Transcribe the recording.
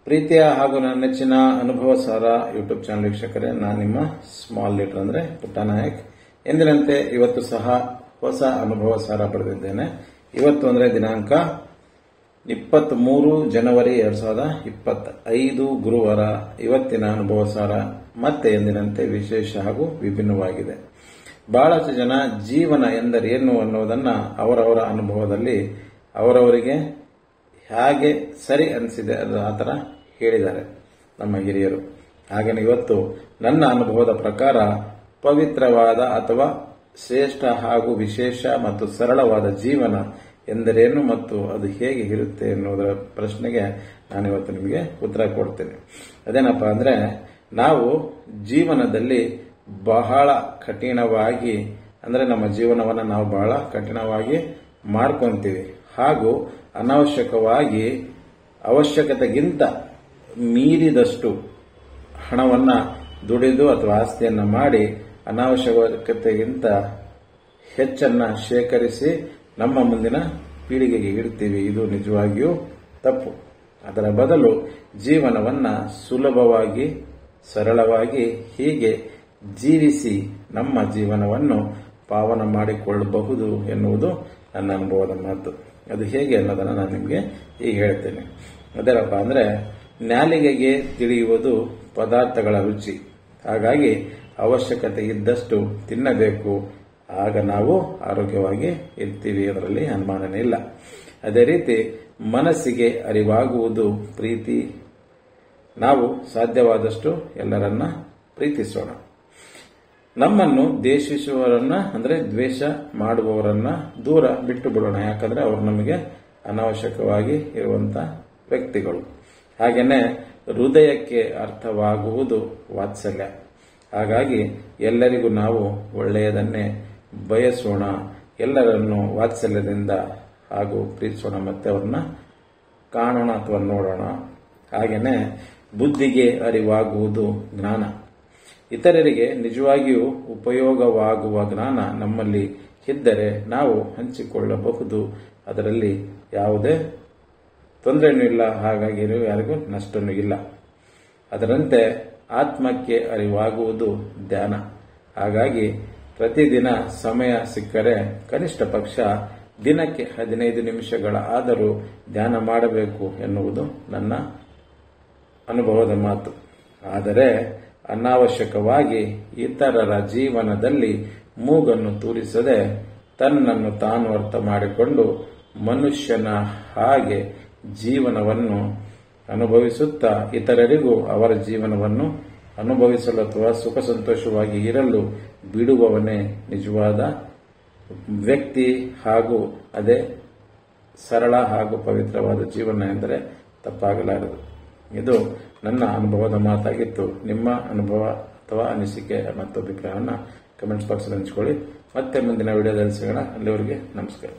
ಪ್ರೀತಿಯ ಹಾಗೂ ನನ್ನ ನೆಚ್ಚಿನ ಅನುಭವ ಸಾರ ಯೂಟ್ಯೂಬ್ ಚಾನಲ್ ವೀಕ್ಷಕರೇ, ನಾನು ನಿಮ್ಮ ಸ್ಮಾಲ್ ಲೀಡರ್ ಅಂದ್ರೆ ಪುಟ್ಟನಾಯಕ್. ಎಂದಿನಂತೆ ಇವತ್ತು ಸಹ ಹೊಸ ಅನುಭವ ಸಾರ ಪಡೆದಿದ್ದೇನೆ. ಇವತ್ತು ಅಂದ್ರೆ ದಿನಾಂಕ 23 ಜನವರಿ 2025 ಗುರುವಾರ. ಇವತ್ತಿನ ಅನುಭವ ಸಾರ ಮತ್ತೆ ಎಂದಿನಂತೆ ವಿಶೇಷ ಹಾಗೂ ವಿಭಿನ್ನವಾಗಿದೆ. ಬಹಳಷ್ಟು ಜನ ಜೀವನ ಎಂದರೇನು ಅನ್ನೋದನ್ನ ಅವರವರ ಅನುಭವದಲ್ಲಿ ಅವರವರಿಗೆ ಹೇಗೆ ಸರಿ ಅನಿಸಿದೆ ಆ ಥರ ಹೇಳಿದ್ದಾರೆ ನಮ್ಮ ಹಿರಿಯರು. ಹಾಗೆಯೇ ಇವತ್ತು ನನ್ನ ಅನುಭವದ ಪ್ರಕಾರ ಪವಿತ್ರವಾದ ಅಥವಾ ಶ್ರೇಷ್ಠ ಹಾಗೂ ವಿಶೇಷ ಮತ್ತು ಸರಳವಾದ ಜೀವನ ಎಂದರೇನು ಮತ್ತು ಅದು ಹೇಗೆ ಇರುತ್ತೆ ಎನ್ನುವುದರ ಪ್ರಶ್ನೆಗೆ ನಾನಿವತ್ತು ನಿಮಗೆ ಉತ್ತರ ಕೊಡ್ತೇನೆ. ಅದೇನಪ್ಪ ಅಂದ್ರೆ, ನಾವು ಜೀವನದಲ್ಲಿ ಬಹಳ ಕಠಿಣವಾಗಿ ಅಂದ್ರೆ ನಮ್ಮ ಜೀವನವನ್ನು ನಾವು ಬಹಳ ಕಠಿಣವಾಗಿ ಮಾಡ್ಕೊಂತೀವಿ ಹಾಗೂ ಅನಾವಶ್ಯಕವಾಗಿ ಅವಶ್ಯಕತೆಗಿಂತ ಮೀರಿದಷ್ಟು ಹಣವನ್ನ ದುಡಿದು ಅಥವಾ ಆಸ್ತಿಯನ್ನ ಮಾಡಿ ಅನಾವಶ್ಯಕತೆಗಿಂತ ಹೆಚ್ಚನ್ನ ಶೇಖರಿಸಿ ನಮ್ಮ ಮುಂದಿನ ಪೀಳಿಗೆಗೆ ಇಡ್ತೀವಿ. ಇದು ನಿಜವಾಗಿಯೂ ತಪ್ಪು. ಅದರ ಬದಲು ಜೀವನವನ್ನ ಸುಲಭವಾಗಿ ಸರಳವಾಗಿ ಹೀಗೆ ಜೀವಿಸಿ ನಮ್ಮ ಜೀವನವನ್ನು ಪಾವನ ಮಾಡಿಕೊಳ್ಳಬಹುದು ಎನ್ನುವುದು ನನ್ನ ಅನುಭವದ ಮಾತು. ಅದು ಹೇಗೆ ಅನ್ನೋದನ್ನು ನಾನು ನಿಮಗೆ ಈಗ ಹೇಳ್ತೇನೆ. ಅದೇನಪ್ಪ ಅಂದ್ರೆ, ನಾಲಿಗೆಗೆ ತಿಳಿಯುವುದು ಪದಾರ್ಥಗಳ ರುಚಿ. ಹಾಗಾಗಿ ಅವಶ್ಯಕತೆ ಇದ್ದಷ್ಟು ತಿನ್ನಬೇಕು, ಆಗ ನಾವು ಆರೋಗ್ಯವಾಗಿ ಇರ್ತೀವಿ, ಅದರಲ್ಲಿ ಅನುಮಾನನೇ ಇಲ್ಲ. ಅದೇ ರೀತಿ ಮನಸ್ಸಿಗೆ ಅರಿವಾಗುವುದು ಪ್ರೀತಿ. ನಾವು ಸಾಧ್ಯವಾದಷ್ಟು ಎಲ್ಲರನ್ನ ಪ್ರೀತಿಸೋಣ. ನಮ್ಮನ್ನು ದ್ವೇಷಿಸುವವರನ್ನ ಅಂದ್ರೆ ದ್ವೇಷ ಮಾಡುವವರನ್ನ ದೂರ ಬಿಟ್ಟು ಬಿಡೋಣ. ಯಾಕಂದ್ರೆ ಅವರು ನಮಗೆ ಅನಾವಶ್ಯಕವಾಗಿ ಇರುವಂತ ವ್ಯಕ್ತಿಗಳು. ಹಾಗೇನೆ ಹೃದಯಕ್ಕೆ ಅರ್ಥವಾಗುವುದು ವಾತ್ಸಲ್ಯ. ಹಾಗಾಗಿ ಎಲ್ಲರಿಗೂ ನಾವು ಒಳ್ಳೆಯದನ್ನೇ ಬಯಸೋಣ, ಎಲ್ಲರನ್ನು ವಾತ್ಸಲ್ಯದಿಂದ ಹಾಗೂ ಪ್ರೀತಿಸೋಣ, ಮತ್ತೆ ಅವ್ರನ್ನ ಕಾಣೋಣ ಅಥವಾ ನೋಡೋಣ. ಹಾಗೇನೆ ಬುದ್ಧಿಗೆ ಅರಿವಾಗುವುದು ಜ್ಞಾನ. ಇತರರಿಗೆ ನಿಜವಾಗಿಯೂ ಉಪಯೋಗವಾಗುವ ಜ್ಞಾನ ನಮ್ಮಲ್ಲಿ ಇದ್ದರೆ ನಾವು ಹಂಚಿಕೊಳ್ಳಬಹುದು. ಅದರಲ್ಲಿ ಯಾವುದೇ ತೊಂದರೆಯೂ ಇಲ್ಲ, ಹಾಗಾಗಿ ಯಾರಿಗೂ ನಷ್ಟನೂ ಇಲ್ಲ. ಅದರಂತೆ ಆತ್ಮಕ್ಕೆ ಅರಿವಾಗುವುದು ಧ್ಯಾನ. ಹಾಗಾಗಿ ಪ್ರತಿದಿನ ಸಮಯ ಸಿಕ್ಕರೆ ಕನಿಷ್ಠ ಪಕ್ಷ ದಿನಕ್ಕೆ 15 ನಿಮಿಷಗಳ ಆದರೂ ಧ್ಯಾನ ಮಾಡಬೇಕು ಎನ್ನುವುದು ನನ್ನ ಅನುಭವದ ಮಾತು. ಆದರೆ ಅನಾವಶ್ಯಕವಾಗಿ ಇತರರ ಜೀವನದಲ್ಲಿ ಮೂಗನ್ನು ತೂರಿಸದೆ ತನ್ನನ್ನು ತಾನು ಅರ್ಥ ಮಾಡಿಕೊಂಡು ಮನುಷ್ಯನ ಹಾಗೆ ಜೀವನವನ್ನು ಅನುಭವಿಸುತ್ತಾ ಇತರರಿಗೂ ಅವರ ಜೀವನವನ್ನು ಅನುಭವಿಸಲು ಅಥವಾ ಸುಖ ಸಂತೋಷವಾಗಿ ಇರಲು ಬಿಡುವವನೇ ನಿಜವಾದ ವ್ಯಕ್ತಿ. ಹಾಗೂ ಅದೇ ಸರಳ ಹಾಗೂ ಪವಿತ್ರವಾದ ಜೀವನ ಎಂದರೆ ತಪ್ಪಾಗಲಾರದು. ಇದು ನನ್ನ ಅನುಭವದ ಮಾತಾಗಿತ್ತು. ನಿಮ್ಮ ಅನುಭವ ಅಥವಾ ಅನಿಸಿಕೆ ಮತ್ತು ಅಭಿಪ್ರಾಯವನ್ನು ಕಮೆಂಟ್ಸ್ ಬಾಕ್ಸ್ ಅಲ್ಲಿ ಹಂಚಿಕೊಳ್ಳಿ. ಮತ್ತೆ ಮುಂದಿನ ವಿಡಿಯೋದಲ್ಲಿ ಸಿಗೋಣ. ಅಲ್ಲಿವರೆಗೆ ನಮಸ್ಕಾರ.